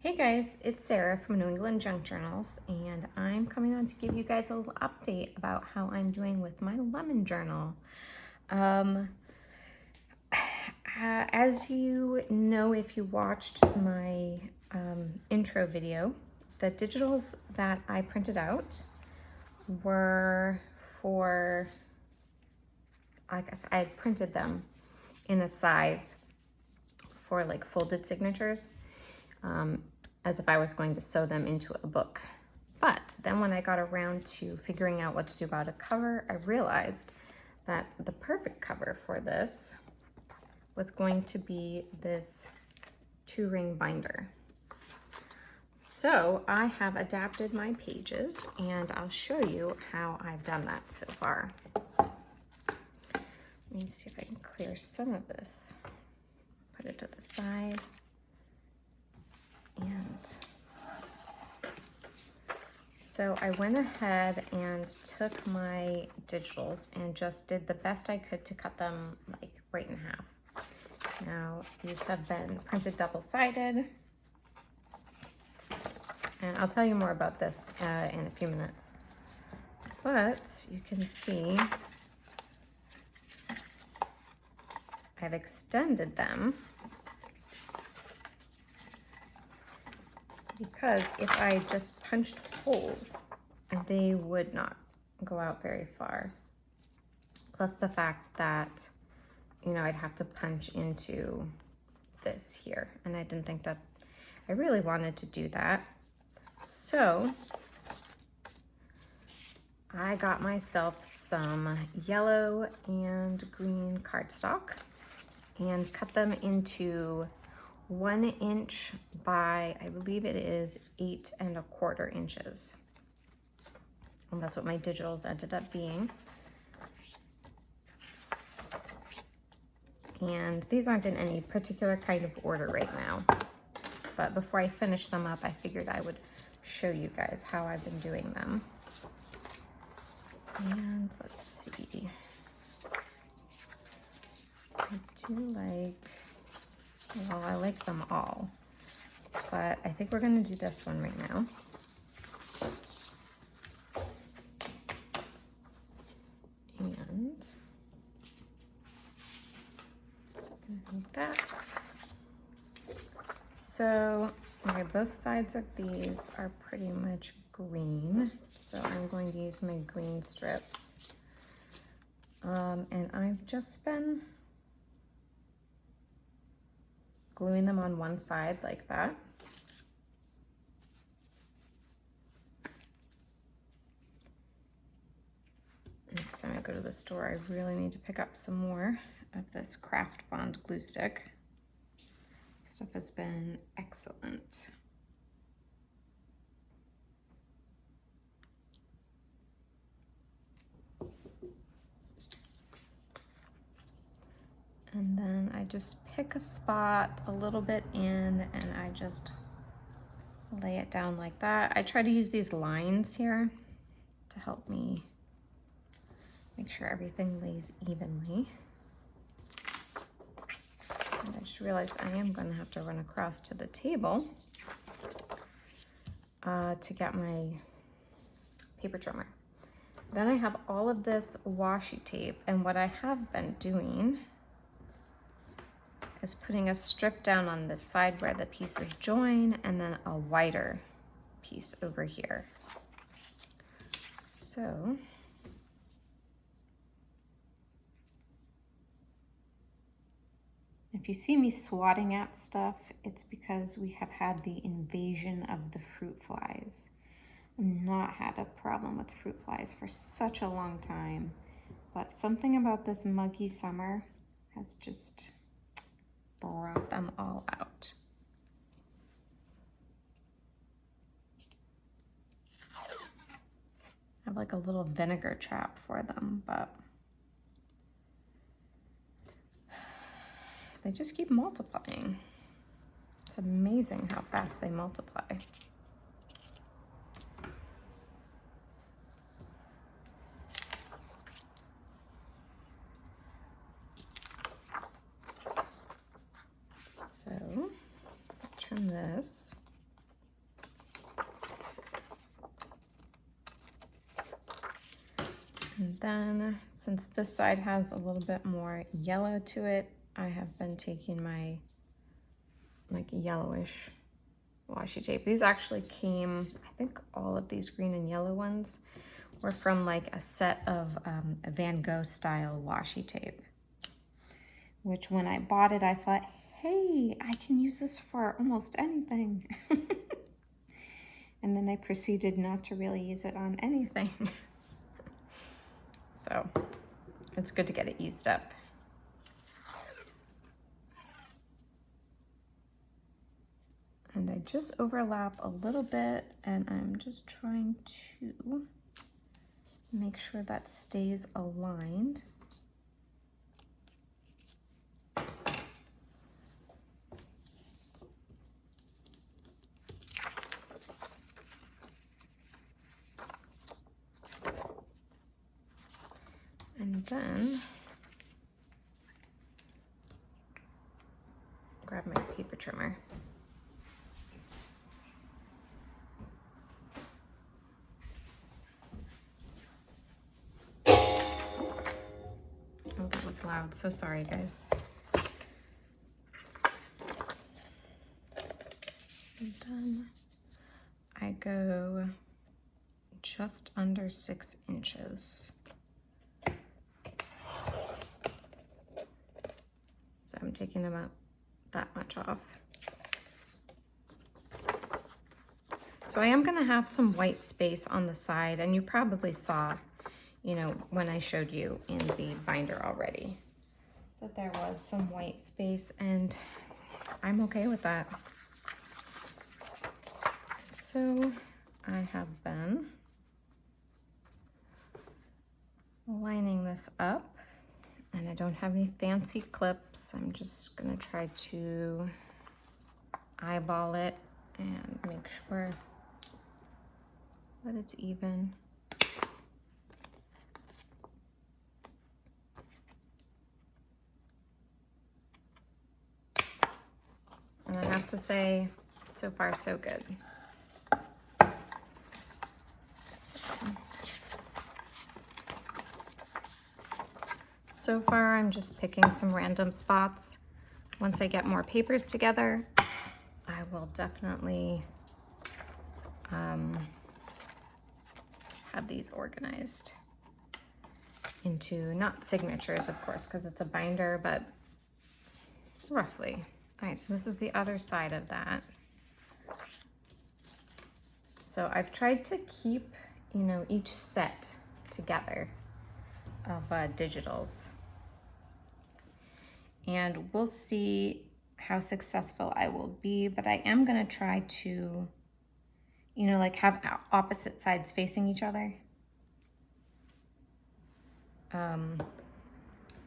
Hey guys, it's Sarah from New England Junk Journals, and I'm coming on to give you guys a little update about how I'm doing with my lemon journal. As you know, if you watched my intro video, the digitals that I printed out were for, I guess I printed them in a size for like folded signatures. As if I was going to sew them into a book. But then when I got around to figuring out what to do about a cover, I realized that the perfect cover for this was going to be this 2-ring binder. So I have adapted my pages and I'll show you how I've done that so far. Let me see if I can clear some of this. Put it to the side. And so I went ahead and took my digitals and just did the best I could to cut them like right in half. Now these have been printed double-sided, and I'll tell you more about this in a few minutes. But you can see I've extended them because if I just punched holes, they would not go out very far. Plus the fact that, I'd have to punch into this here, and I didn't think that I really wanted to do that. So I got myself some yellow and green cardstock and cut them into 1 inch by, I believe it is 8 1/4 inches. And that's what my digitals ended up being. And these aren't in any particular kind of order right now. But before I finish them up, I figured I would show you guys how I've been doing them. And let's see. I like them all, but I think we're going to do this one right now. And like that. So, okay, both sides of these are pretty much green. So I'm going to use my green strips. And I've just been gluing them on one side like that. Next time I go to the store, I really need to pick up some more of this Craft Bond glue stick. This stuff has been excellent. And then I just pick a spot a little bit in and I just lay it down like that. I try to use these lines here to help me make sure everything lays evenly. And I just realized I am going to have to run across to the table to get my paper trimmer. Then I have all of this washi tape, and what I have been doing is putting a strip down on this side where the pieces join, and then a wider piece over here. So if you see me swatting at stuff, it's because we have had the invasion of the fruit flies. I've not had a problem with fruit flies for such a long time, but something about this muggy summer has just brought them all out. I have like a little vinegar trap for them, but they just keep multiplying. It's amazing how fast they multiply. So trim this. And then since this side has a little bit more yellow to it, I have been taking my like yellowish washi tape. These actually came, I think all of these green and yellow ones were from like a set of a Van Gogh style washi tape, which when I bought it, I thought, hey, I can use this for almost anything. And then I proceeded not to really use it on anything. So it's good to get it used up. And I just overlap a little bit, and I'm just trying to make sure that stays aligned. And then grab my paper trimmer. Oh, that was loud. So sorry, guys. And then I go just under 6 inches. So I'm taking about that much off. So I am gonna have some white space on the side, and you probably saw, you know, when I showed you in the binder already, that there was some white space, and I'm okay with that. So I have been lining this up, and I don't have any fancy clips. I'm just gonna try to eyeball it and make sure that it's even. And I have to say, so far so good. So far I'm just picking some random spots. Once I get more papers together, I will definitely have these organized into, not signatures of course, because it's a binder, but roughly. All right, so this is the other side of that. So I've tried to keep, you know, each set together of digitals. And we'll see how successful I will be, but I am gonna try to, you know, like have opposite sides facing each other.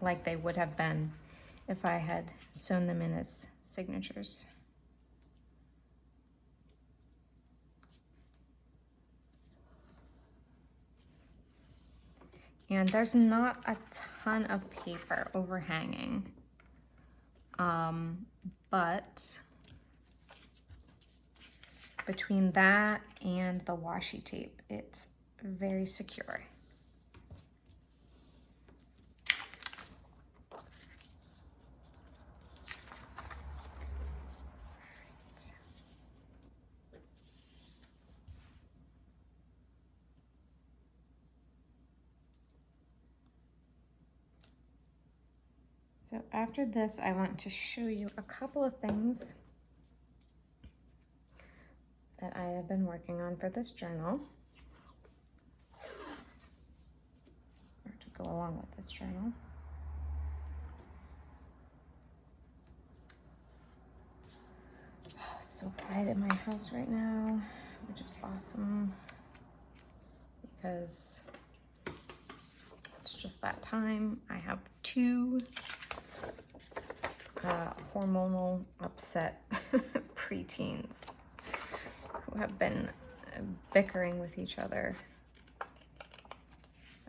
Like they would have been if I had sewn them in as signatures. And there's not a ton of paper overhanging, but between that and the washi tape, it's very secure. So after this, I want to show you a couple of things that I have been working on for this journal, or to go along with this journal. Oh, it's so quiet in my house right now, which is awesome because it's just that time. I have two hormonal upset preteens who have been bickering with each other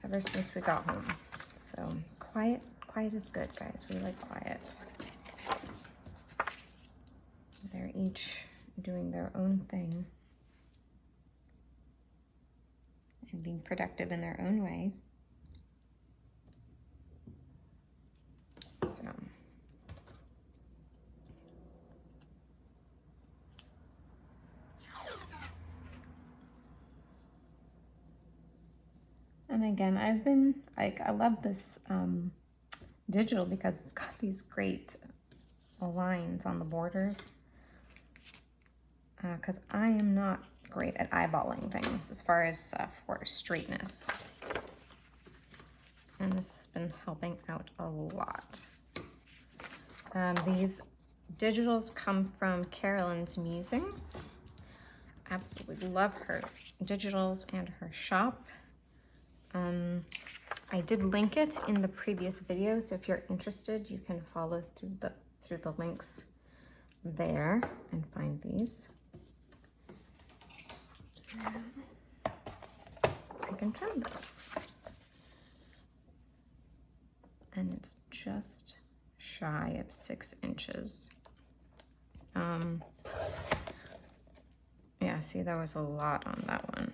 ever since we got home. So quiet is good, guys. We like quiet. They're each doing their own thing and being productive in their own way. again, I've been like, I love this digital because it's got these great lines on the borders. Because I am not great at eyeballing things as far as for straightness. And this has been helping out a lot. These digitals come from Carolyn's Musings. Absolutely love her digitals and her shop. I did link it in the previous video, so if you're interested, you can follow through the links there and find these. I can trim this. And it's just shy of 6 inches. Yeah, see, there was a lot on that one.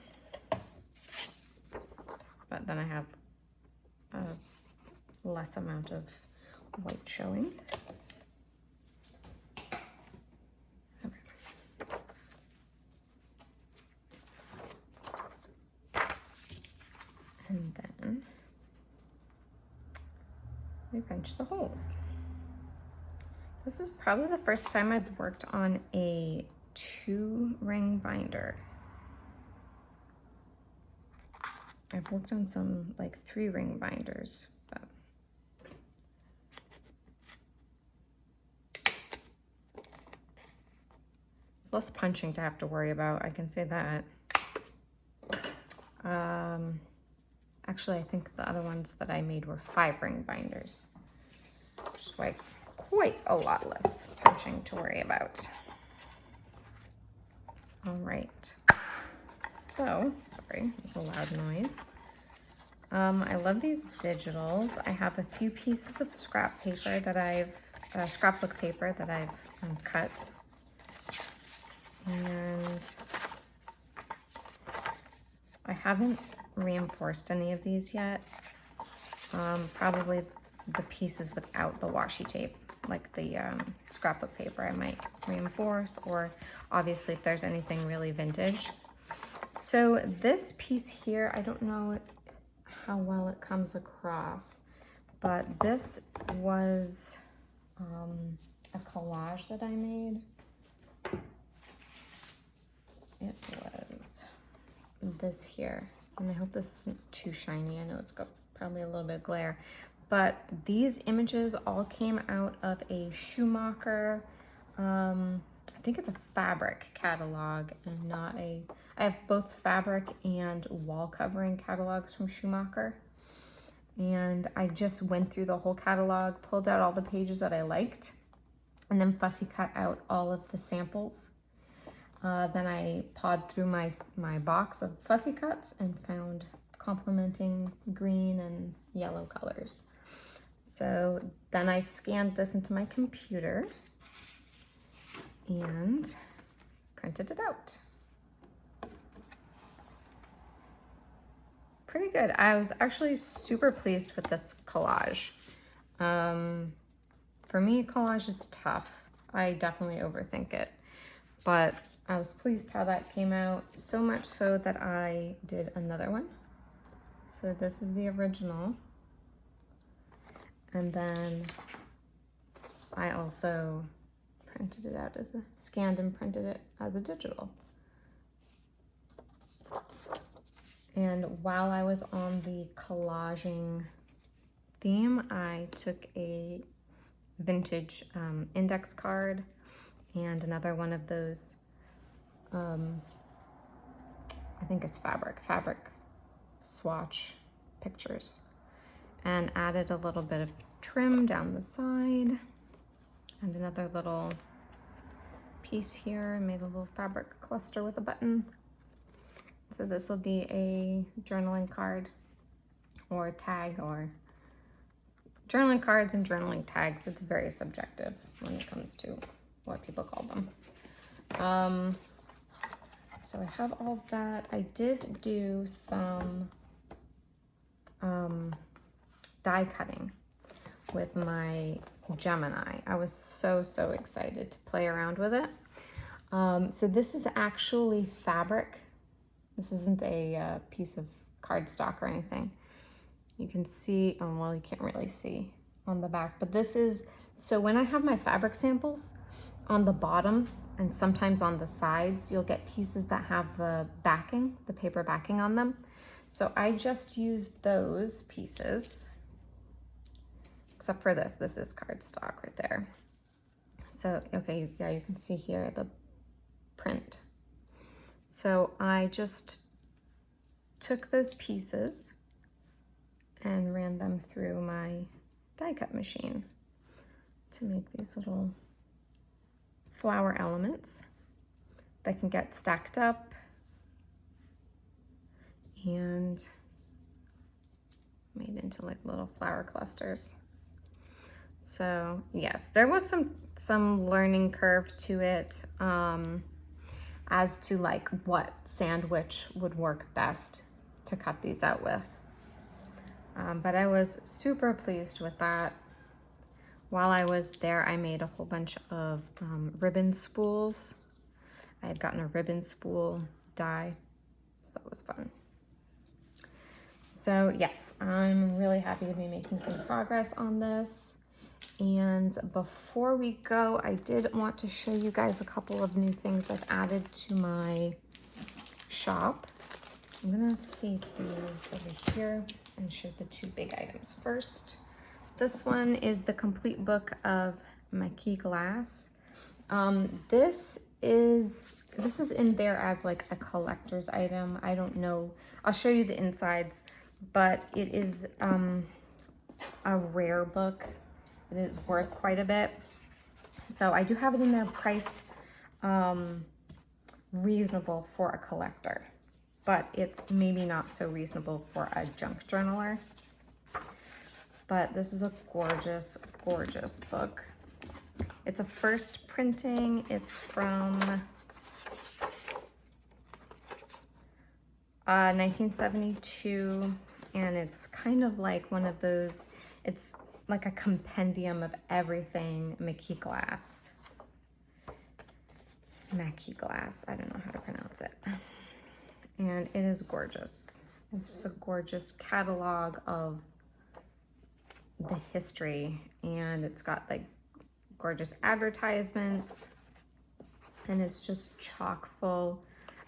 But then I have a less amount of white showing. Okay. And then we punch the holes. This is probably the first time I've worked on a 2-ring binder. I've worked on some like 3-ring binders, but it's less punching to have to worry about, I can say that. Actually, I think the other ones that I made were 5-ring binders, which is why quite a lot less punching to worry about. All right, so, sorry, it's a loud noise. I love these digitals. I have a few pieces of scrap paper that scrapbook paper that I've cut. And I haven't reinforced any of these yet. Probably the pieces without the washi tape, like the scrapbook paper, I might reinforce, or obviously if there's anything really vintage. So this piece here, I don't know how well it comes across, but this was a collage that I made. It was this here, and I hope this isn't too shiny. I know it's got probably a little bit of glare, but these images all came out of a Schumacher, I think it's a fabric catalog and not a, I have both fabric and wall covering catalogs from Schumacher. And I just went through the whole catalog, pulled out all the pages that I liked, and then fussy cut out all of the samples. Then I pawed through my box of fussy cuts and found complementing green and yellow colors. So then I scanned this into my computer and printed it out. Pretty good. I was actually super pleased with this collage. For me, collage is tough. I definitely overthink it, but I was pleased how that came out, so much so that I did another one. So this is the original. And then I also printed it out as scanned and printed it as a digital. And while I was on the collaging theme, I took a vintage index card and another one of those, I think it's fabric swatch pictures, and added a little bit of trim down the side and another little piece here. I made a little fabric cluster with a button. So this will be a journaling card or a tag, or journaling cards and journaling tags. It's very subjective when it comes to what people call them. So I have all that. I did do some die cutting with my Gemini. I was so excited to play around with it. So this is actually fabric. This isn't a piece of cardstock or anything. You can see, oh, well, you can't really see on the back, but this is, so when I have my fabric samples on the bottom and sometimes on the sides, you'll get pieces that have the backing, the paper backing on them. So I just used those pieces, except for this. This is cardstock right there. So, okay, yeah, you can see here the print. So I just took those pieces and ran them through my die cut machine to make these little flower elements that can get stacked up and made into like little flower clusters. So yes, there was some learning curve to it as to like what sandwich would work best to cut these out with. But I was super pleased with that. While I was there, I made a whole bunch of ribbon spools. I had gotten a ribbon spool die, so that was fun. So yes, I'm really happy to be making some progress on this. And before we go, I did want to show you guys a couple of new things I've added to my shop. I'm gonna save these over here and show the two big items first. This one is the complete book of Maki glass. This is in there as like a collector's item. I don't know. I'll show you the insides, but it is a rare book. It is worth quite a bit. So I do have it in there priced reasonable for a collector, but it's maybe not so reasonable for a junk journaler. But this is a gorgeous, gorgeous book. It's a first printing. It's from 1972, and it's kind of like one of those, it's like a compendium of everything Maki glass. Maki glass, I don't know how to pronounce it. And it is gorgeous. It's just a gorgeous catalog of the history, and it's got like gorgeous advertisements, and it's just chock full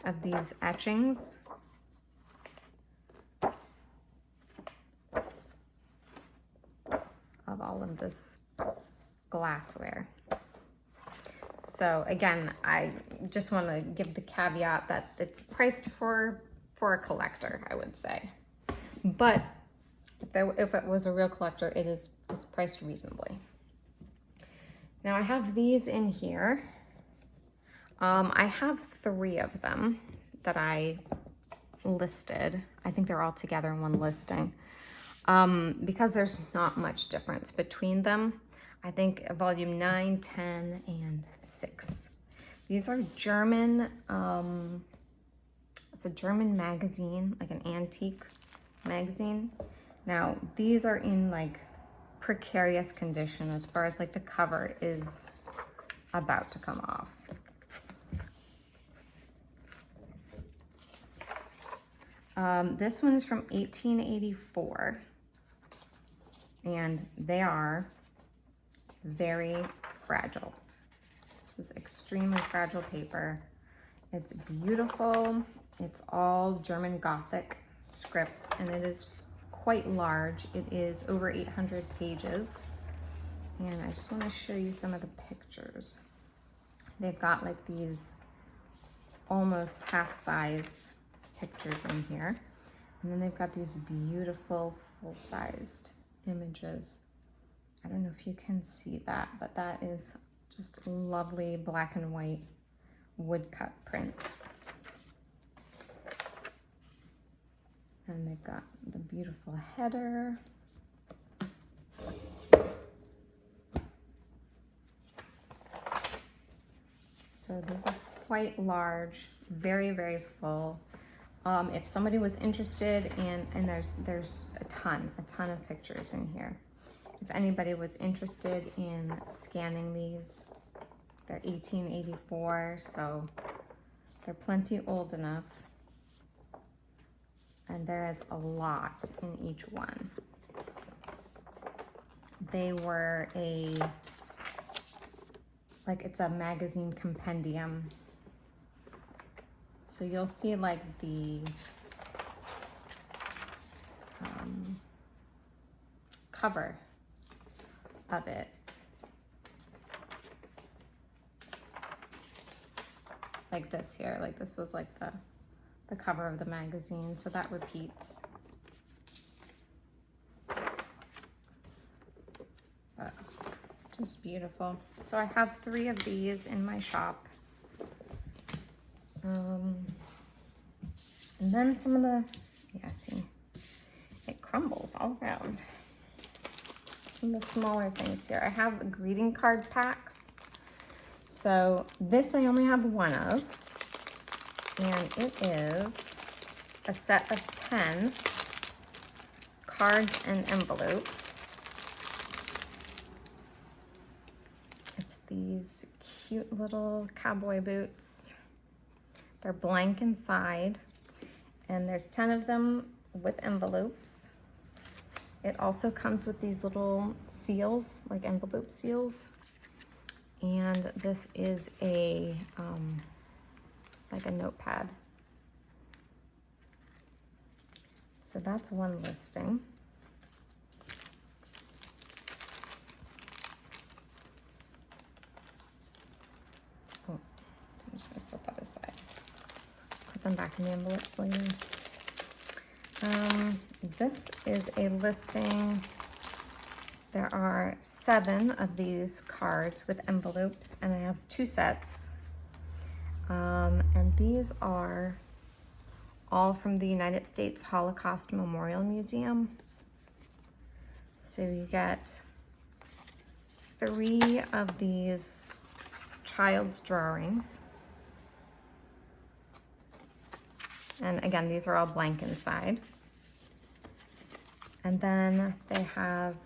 of these etchings. Of all of this glassware. So again, I just want to give the caveat that it's priced for a collector, I would say. But if it was a real collector, it's priced reasonably. Now I have these in here. I have 3 of them that I listed. I think they're all together in one listing. Because there's not much difference between them. I think volume 9, 10, and 6. These are German, it's a German magazine, like an antique magazine. Now, these are in like precarious condition as far as like the cover is about to come off. This one is from 1884. And they are very fragile. This is extremely fragile paper. It's beautiful. It's all German Gothic script, and it is quite large. It is over 800 pages. And I just want to show you some of the pictures. They've got like these almost half-sized pictures in here. And then they've got these beautiful full-sized images. I don't know if you can see that, but that is just lovely black and white woodcut prints. And they've got the beautiful header. So those are quite large, very, very full. If somebody was interested in, and there's a ton of pictures in here. If anybody was interested in scanning these, they're 1884, so they're plenty old enough. and there is a lot in each one. They were it's a magazine compendium. So you'll see like the cover of it. Like this here, like this was like the cover of the magazine, so that repeats. But just beautiful. So I have 3 of these in my shop. And then some of the, yeah, see, it crumbles all around. Some of the smaller things here. I have greeting card packs. So this I only have 1 of, and it is a set of 10 cards and envelopes. It's these cute little cowboy boots. They're blank inside, and there's 10 of them with envelopes. It also comes with these little seals, like envelope seals. And this is a, like a notepad. So that's one listing. Oh, I'm just gonna set that aside. Put them back in the envelopes later. This is a listing. There are 7 of these cards with envelopes, and I have 2 sets. And these are all from the United States Holocaust Memorial Museum. So you get 3 of these child's drawings. And again, these are all blank inside. And then they have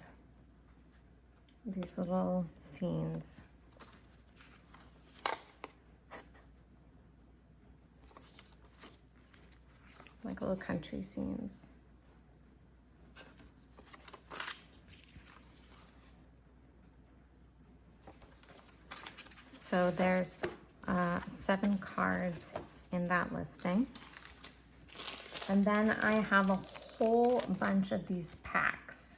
these little scenes. Like little country scenes. So there's 7 cards in that listing. And then I have a whole bunch of these packs.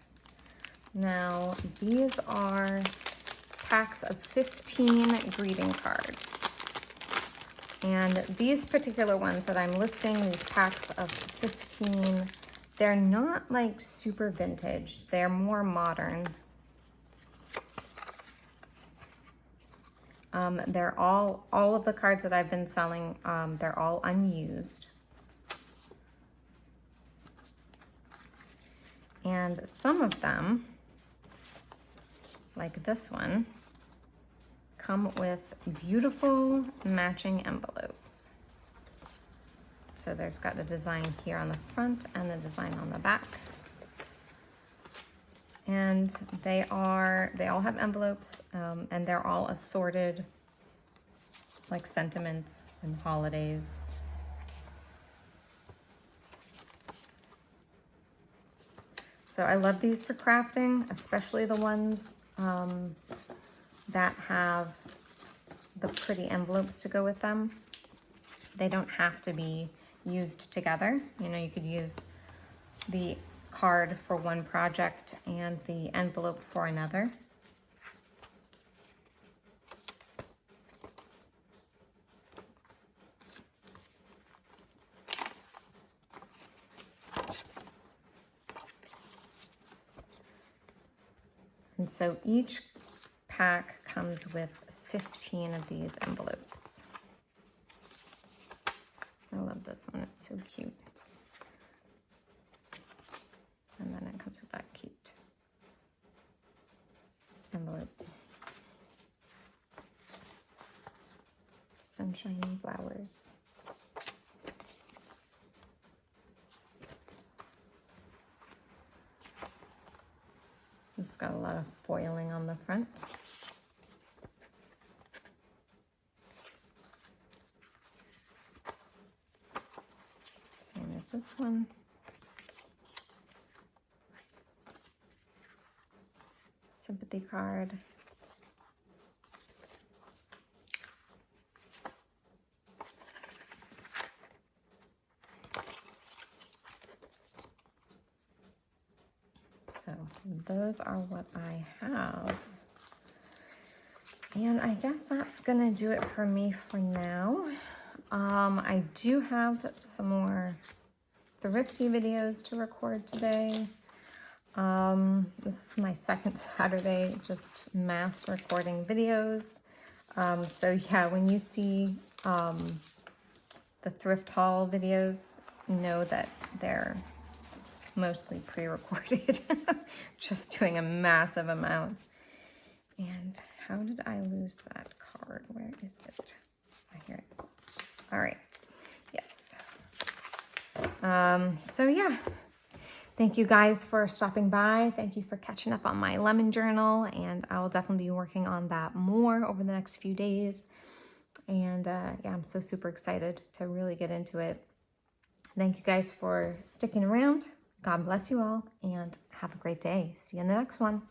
Now, these are packs of 15 greeting cards. And these particular ones that I'm listing, these packs of 15, they're not like super vintage. They're more modern. They're all of the cards that I've been selling, they're all unused. And some of them, like this one, come with beautiful matching envelopes. So there's got a design here on the front and a design on the back. And they all have envelopes, and they're all assorted, like sentiments and holidays. So I love these for crafting, especially the ones that have the pretty envelopes to go with them. They don't have to be used together. You know, you could use the card for one project and the envelope for another. And so each pack comes with 15 of these envelopes. I love this one, it's so cute. And then it comes with that cute envelope. Sunshiny flowers. It's got a lot of foiling on the front. Same as this one. sympathy card. So those are what I have. And I guess that's gonna do it for me for now. I do have some more thrifty videos to record today. This is my second Saturday just mass recording videos. So yeah, when you see the thrift haul videos, know that they're mostly pre-recorded. Just doing a massive amount. And how did I lose that card? Where is it? Oh, here it is. All right. Yes. So yeah. Thank you guys for stopping by. Thank you for catching up on my lemon journal, and I will definitely be working on that more over the next few days. And yeah, I'm so super excited to really get into it. Thank you guys for sticking around. God bless you all, and have a great day. See you in the next one.